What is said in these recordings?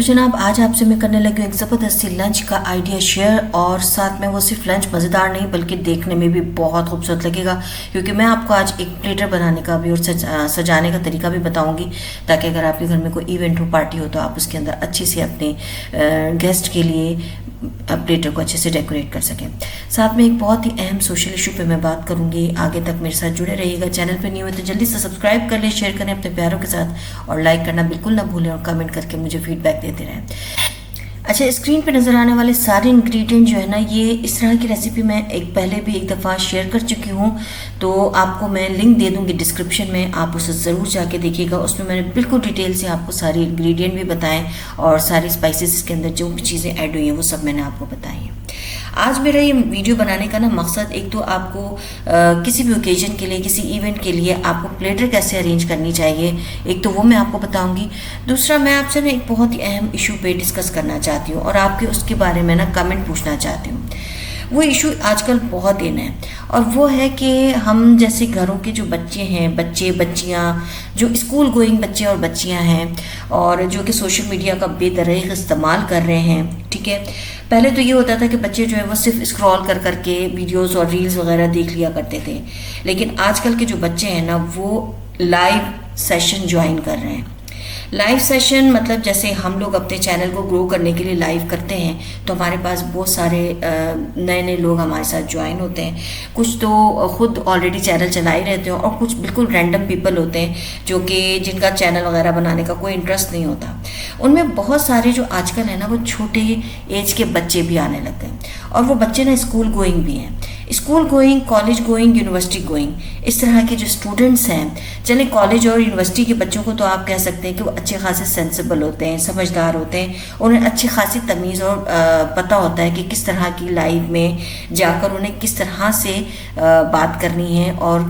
तो जनाब आज आपसे मैं करने लगी हूँ एक ज़बरदस्ती लंच का आइडिया शेयर, और साथ में वो सिर्फ लंच मज़ेदार नहीं बल्कि देखने में भी बहुत खूबसूरत लगेगा, क्योंकि मैं आपको आज एक प्लेटर बनाने का भी और सजाने का तरीका भी बताऊंगी, ताकि अगर आपके घर में कोई इवेंट हो, पार्टी हो, तो आप उसके अंदर अच्छी सी अपने गेस्ट के लिए प्लेटर को अच्छे से डेकोरेट कर सकें। साथ में एक बहुत ही अहम सोशल इशू पे मैं बात करूंगी। आगे तक मेरे साथ जुड़े रहिएगा। चैनल पे न्यू है तो जल्दी से सब्सक्राइब कर लें, शेयर करें अपने प्यारों के साथ, और लाइक करना बिल्कुल ना भूलें, और कमेंट करके मुझे फीडबैक देते रहें। अच्छा, स्क्रीन पे नज़र आने वाले सारे इंग्रेडिएंट जो है ना, ये इस तरह की रेसिपी मैं पहले भी एक दफ़ा शेयर कर चुकी हूँ, तो आपको मैं लिंक दे दूँगी डिस्क्रिप्शन में, आप उसे ज़रूर जाके देखिएगा। उसमें मैंने बिल्कुल डिटेल से आपको सारे इंग्रेडिएंट भी बताएं, और सारी स्पाइसेस के अंदर जो भी चीज़ें ऐड हुई हैं वो सब मैंने आपको बताई हैं। आज मेरा ये वीडियो बनाने का ना मकसद, एक तो आपको किसी भी ओकेजन के लिए, किसी इवेंट के लिए आपको प्लेटर कैसे अरेंज करनी चाहिए, एक तो वो मैं आपको बताऊंगी। दूसरा, मैं आपसे ना एक बहुत ही अहम इशू पे डिस्कस करना चाहती हूँ, और आपके उसके बारे में ना कमेंट पूछना चाहती हूँ। वो इशू आजकल बहुत इन है, और वो है कि हम जैसे घरों के जो बच्चे हैं, बच्चे बच्चियाँ जो स्कूल गोइंग बच्चे और बच्चियाँ हैं, और जो कि सोशल मीडिया का बेतरीक़ इस्तेमाल कर रहे हैं, ठीक है। पहले तो ये होता था कि बच्चे जो है वो सिर्फ स्क्रॉल कर करके वीडियोस और रील्स वगैरह देख लिया करते थे, लेकिन आजकल के जो बच्चे हैं ना, वो लाइव सेशन ज्वाइन कर रहे हैं। लाइव सेशन मतलब जैसे हम लोग अपने चैनल को ग्रो करने के लिए लाइव करते हैं, तो हमारे पास बहुत सारे नए नए लोग हमारे साथ ज्वाइन होते हैं। कुछ तो खुद ऑलरेडी चैनल चला ही रहते हैं, और कुछ बिल्कुल रैंडम पीपल होते हैं जो कि जिनका चैनल वगैरह बनाने का कोई इंटरेस्ट नहीं होता। उनमें बहुत सारे जो आजकल है ना, वो छोटे एज के बच्चे भी आने लग गए, और वो बच्चे ना स्कूल गोइंग भी हैं, school going, college going, university going, इस तरह के जो स्टूडेंट्स हैं। चले कॉलेज और यूनिवर्सिटी के बच्चों को तो आप कह सकते हैं कि वो अच्छे खासे सेंसिबल होते हैं, समझदार होते हैं, उन्हें अच्छी खासी तमीज़ और पता होता है कि किस तरह की लाइफ में जाकर उन्हें किस तरह से बात करनी है और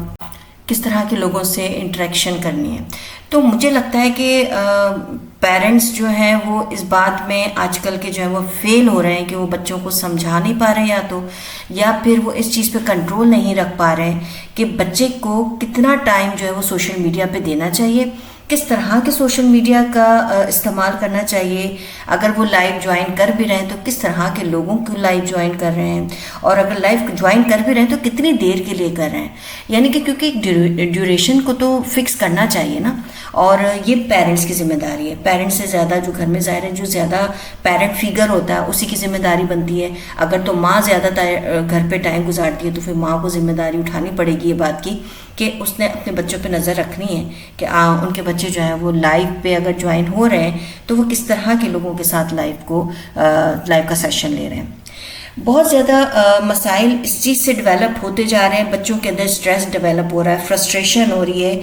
किस तरह के लोगों से इंटरेक्शन करनी है। तो मुझे लगता है कि पेरेंट्स जो हैं वो इस बात में आजकल के जो है वो फेल हो रहे हैं कि वो बच्चों को समझा नहीं पा रहे हैं, या फिर वो इस चीज़ पे कंट्रोल नहीं रख पा रहे हैं कि बच्चे को कितना टाइम जो है वो सोशल मीडिया पे देना चाहिए, किस तरह के सोशल मीडिया का इस्तेमाल करना चाहिए। अगर वो लाइव ज्वाइन कर भी रहे हैं तो किस तरह के लोगों को लाइव ज्वाइन कर रहे हैं, और अगर लाइव ज्वाइन कर भी रहे हैं तो कितनी देर के लिए कर रहे हैं। यानी कि क्योंकि ड्यूरेशन को तो फिक्स करना चाहिए ना, और ये पेरेंट्स की जिम्मेदारी है। पेरेंट्स से ज़्यादा जो घर में ज़ाहिर है जो ज़्यादा पेरेंट फिगर होता है उसी की जिम्मेदारी बनती है। अगर तो माँ ज़्यादा घर पे टाइम गुजारती है तो फिर माँ को जिम्मेदारी उठानी पड़ेगी ये बात की कि उसने अपने बच्चों पे नज़र रखनी है कि उनके बच्चे जो हैं वो लाइव पे अगर ज्वाइन हो रहे हैं तो वो किस तरह के लोगों के साथ लाइव का सेशन ले रहे हैं। बहुत ज़्यादा मसाइल इस चीज़ से डेवलप होते जा रहे हैं, बच्चों के अंदर स्ट्रेस डेवलप हो रहा है, फ्रस्ट्रेशन हो रही है,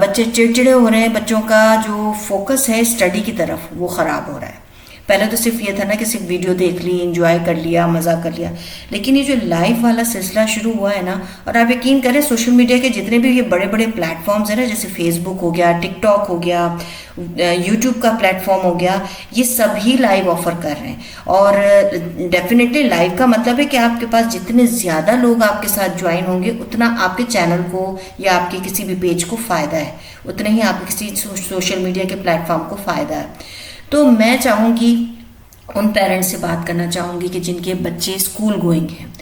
बच्चे चिड़चिड़े हो रहे हैं, बच्चों का जो फोकस है स्टडी की तरफ वो ख़राब हो रहा है। पहले तो सिर्फ ये था ना कि सिर्फ वीडियो देख ली, एंजॉय कर लिया, मज़ा कर लिया, लेकिन ये जो लाइव वाला सिलसिला शुरू हुआ है ना, और आप यकीन करें सोशल मीडिया के जितने भी ये बड़े बड़े प्लेटफॉर्म्स हैं ना, जैसे फेसबुक हो गया, टिकटॉक हो गया, यूट्यूब का प्लेटफॉर्म हो गया, ये सभी लाइव ऑफर कर रहे हैं। और डेफिनेटली लाइव का मतलब है कि आपके पास जितने ज़्यादा लोग आपके साथ ज्वाइन होंगे उतना आपके चैनल को या आपके किसी भी पेज को फ़ायदा है, उतना ही आपके किसी सोशल मीडिया के प्लेटफॉर्म को फ़ायदा है। तो मैं चाहूँगी, उन पेरेंट्स से बात करना चाहूँगी कि जिनके बच्चे स्कूल गोइंग हैं,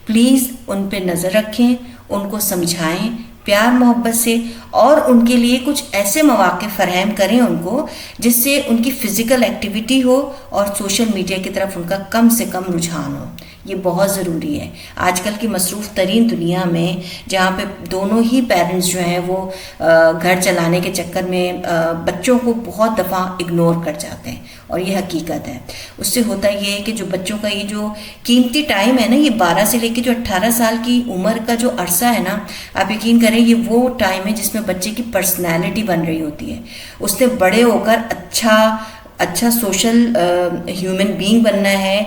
प्लीज़ उन पे नज़र रखें, उनको समझाएं प्यार मोहब्बत से, और उनके लिए कुछ ऐसे मौक़े फ़राहम करें उनको जिससे उनकी फ़िज़िकल एक्टिविटी हो और सोशल मीडिया की तरफ उनका कम से कम रुझान हो। ये बहुत ज़रूरी है आजकल की मसरूफ़ तरीन दुनिया में, जहाँ पे दोनों ही पेरेंट्स जो हैं वो घर चलाने के चक्कर में बच्चों को बहुत दफ़ा इग्नोर कर जाते हैं, और ये हकीकत है। उससे होता ये है कि जो बच्चों का ये जो कीमती टाइम है ना, ये 12 से लेकर जो 18 साल की उम्र का जो अरसा है ना, आप यकीन करें ये वो टाइम है जिसमें बच्चे की पर्सनैलिटी बन रही होती है। उसने बड़े होकर अच्छा सोशल ह्यूमन बीइंग बनना है,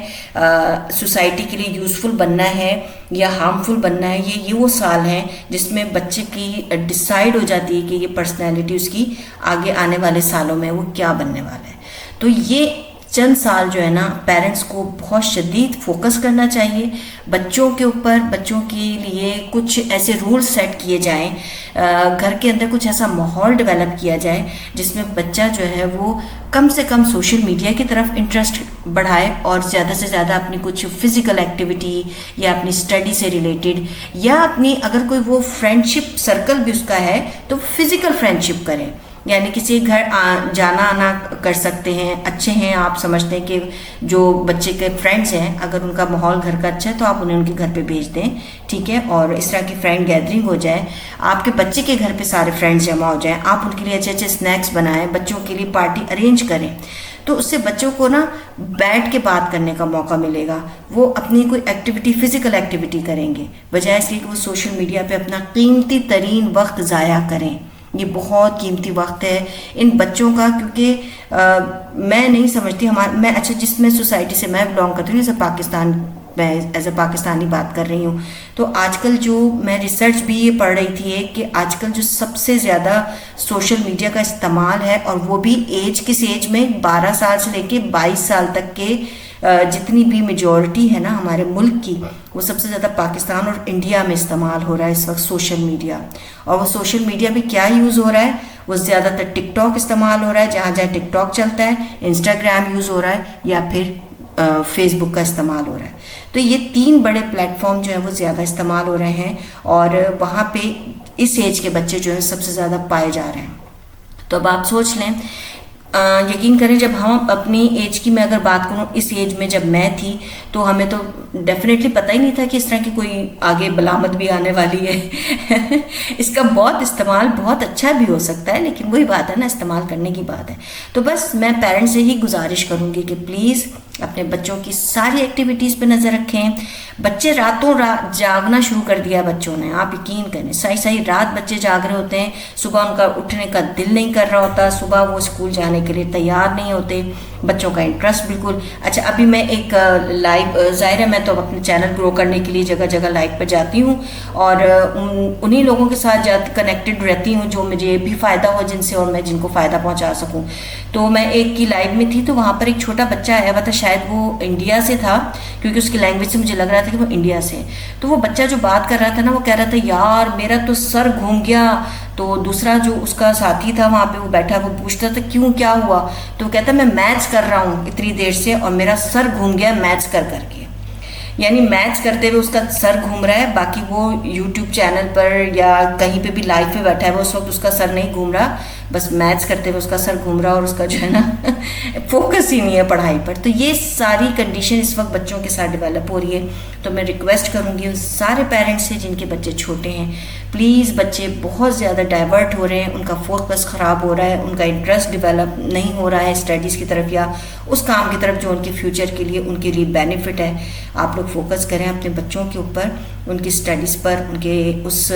सोसाइटी के लिए यूज़फुल बनना है या हार्मफुल बनना है। ये वो साल हैं जिसमें बच्चे की डिसाइड हो जाती है कि ये पर्सनैलिटी उसकी आगे आने वाले सालों में वो क्या बनने वाला है। तो ये चंद साल जो है ना पेरेंट्स को बहुत शदीद फोकस करना चाहिए बच्चों के ऊपर। बच्चों के लिए कुछ ऐसे रूल्स सेट किए जाएं, घर के अंदर कुछ ऐसा माहौल डेवलप किया जाए जिसमें बच्चा जो है वो कम से कम सोशल मीडिया की तरफ इंटरेस्ट बढ़ाए और ज़्यादा से ज़्यादा अपनी कुछ फिज़िकल एक्टिविटी या अपनी स्टडी से रिलेटेड या अपनी अगर कोई वो फ्रेंडशिप सर्कल भी उसका है तो फिज़िकल फ्रेंडशिप करें। यानी किसी घर जाना आना कर सकते हैं, अच्छे हैं, आप समझते हैं कि जो बच्चे के फ्रेंड्स हैं अगर उनका माहौल घर का अच्छा है तो आप उन्हें उनके घर पे भेज दें, ठीक है। और इस तरह की फ्रेंड गैदरिंग हो जाए, आपके बच्चे के घर पे सारे फ्रेंड्स जमा हो जाएं, आप उनके लिए अच्छे अच्छे स्नैक्स बनाएं, बच्चों के लिए पार्टी अरेंज करें, तो उससे बच्चों को ना बैठ के बात करने का मौका मिलेगा। वो अपनी कोई एक्टिविटी, फिजिकल एक्टिविटी करेंगे बजाय इसलिए कि वो सोशल मीडिया पे अपना कीमती तरीन वक्त ज़ाया करें। ये बहुत कीमती वक्त है इन बच्चों का, क्योंकि मैं नहीं समझती मैं अच्छा जिसमें सोसाइटी से मैं बिलोंग करती हूँ, जैसे पाकिस्तान, मैं एज ए पाकिस्तानी बात कर रही हूँ, तो आजकल जो मैं रिसर्च भी ये पढ़ रही थी कि आजकल जो सबसे ज़्यादा सोशल मीडिया का इस्तेमाल है और वो भी एज किस एज में 12 साल से लेके 22 साल तक के जितनी भी मेजॉरिटी है ना हमारे मुल्क की, वो सबसे ज़्यादा पाकिस्तान और इंडिया में इस्तेमाल हो रहा है इस वक्त सोशल मीडिया। और वो सोशल मीडिया भी क्या यूज़ हो रहा है, वो ज़्यादातर टिकटॉक इस्तेमाल हो रहा है, जहाँ जहाँ टिकटॉक चलता है, इंस्टाग्राम यूज़ हो रहा है या फिर फेसबुक का इस्तेमाल हो रहा है। तो ये 3 बड़े प्लेटफॉर्म जो है वो ज़्यादा इस्तेमाल हो रहे हैं और वहाँ पे इस एज के बच्चे जो है सबसे ज़्यादा पाए जा रहे हैं। तो अब आप सोच लें, यकीन करें जब हम अपनी एज की मैं अगर बात करूं, इस एज में जब मैं थी तो हमें तो डेफिनेटली पता ही नहीं था कि इस तरह की कोई आगे बलामत भी आने वाली है। इसका बहुत इस्तेमाल बहुत अच्छा भी हो सकता है, लेकिन वही बात है ना, इस्तेमाल करने की बात है। तो बस मैं पेरेंट्स से ही गुजारिश करूंगी कि प्लीज़ अपने बच्चों की सारी एक्टिविटीज़ पे नज़र रखें। बच्चे रातों रात जागना शुरू कर दिया बच्चों ने, आप यकीन करें, सही सही रात बच्चे जाग रहे होते हैं, सुबह उनका उठने का दिल नहीं कर रहा होता, सुबह वो स्कूल जाने के लिए तैयार नहीं होते, बच्चों का इंटरेस्ट बिल्कुल। अच्छा, अभी मैं एक लाइव, ज़ाहिर है मैं तो अपने चैनल ग्रो करने के लिए जगह जगह लाइव पर जाती हूँ और उन्हीं लोगों के साथ कनेक्टेड रहती हूँ जो मुझे भी फ़ायदा हो जिनसे और मैं जिनको फ़ायदा पहुँचा सकूँ। तो मैं एक की लाइव में थी तो वहाँ पर एक छोटा बच्चा आया हुआ था, शायद वो इंडिया से था क्योंकि उसकी लैंग्वेज से मुझे लग रहा था कि वो इंडिया से है। तो वो बच्चा जो बात कर रहा था ना, वो कह रहा था यार मेरा तो सर घूम गया। तो दूसरा जो उसका साथी था वहाँ पे वो बैठा, वो पूछता था क्यों, क्या हुआ? तो वो कहता मैं मैथ्स कर रहा हूँ इतनी देर से और मेरा सर घूम गया मैथ्स कर करके। यानी मैथ्स करते हुए उसका सर घूम रहा है, बाकी वो यूट्यूब चैनल पर या कहीं पे भी लाइव पे बैठा है, वो उस वक्त उसका सर नहीं घूम रहा, बस मैथ्स करते हुए उसका सर घूम रहा और उसका जो है ना फोकस ही नहीं है पढ़ाई पर। तो ये सारी कंडीशन इस वक्त बच्चों के साथ डेवलप हो रही है। तो मैं रिक्वेस्ट करूँगी उन सारे पेरेंट्स से जिनके बच्चे छोटे हैं, प्लीज़, बच्चे बहुत ज़्यादा डाइवर्ट हो रहे हैं, उनका फोकस ख़राब हो रहा है, उनका इंटरेस्ट डेवलप नहीं हो रहा है स्टडीज़ की तरफ या उस काम की तरफ जो उनके फ्यूचर के लिए उनके लिए बेनिफिट है। आप लोग फोकस करें अपने बच्चों के ऊपर, उनकी स्टडीज़ पर, उनके उस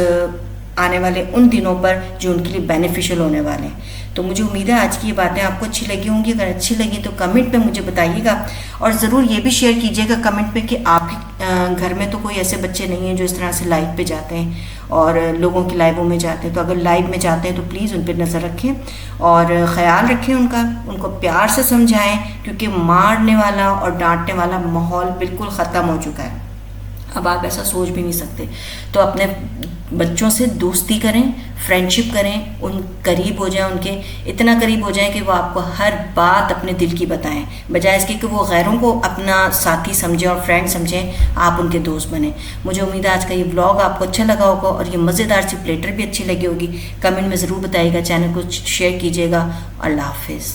आने वाले उन दिनों पर जो उनके लिए बेनिफिशियल होने वाले हैं। तो मुझे उम्मीद है आज की ये बातें आपको अच्छी लगी होंगी। अगर अच्छी लगी तो कमेंट में मुझे बताइएगा और ज़रूर ये भी शेयर कीजिएगा कमेंट में कि आपके घर में तो कोई ऐसे बच्चे नहीं हैं जो इस तरह से लाइव पे जाते हैं और लोगों की लाइवों में जाते हैं। तो अगर लाइव में जाते हैं तो प्लीज़ उन पर नज़र रखें और ख़याल रखें उनको प्यार से समझाएँ, क्योंकि मारने वाला और डांटने वाला माहौल बिल्कुल ख़त्म हो चुका है। अब आप ऐसा सोच भी नहीं सकते। तो अपने बच्चों से दोस्ती करें, फ्रेंडशिप करें, उन करीब हो जाएं, उनके इतना करीब हो जाएं कि वो आपको हर बात अपने दिल की बताएं, बजाय इसके कि वो गैरों को अपना साथी समझें और फ्रेंड समझें, आप उनके दोस्त बने। मुझे उम्मीद है आज का ये व्लॉग आपको अच्छा लगा होगा और ये मज़ेदार सी प्लेटर भी अच्छी लगी होगी। कमेंट में ज़रूर बताइएगा, चैनल को शेयर कीजिएगा। अल्लाह हाफिज़।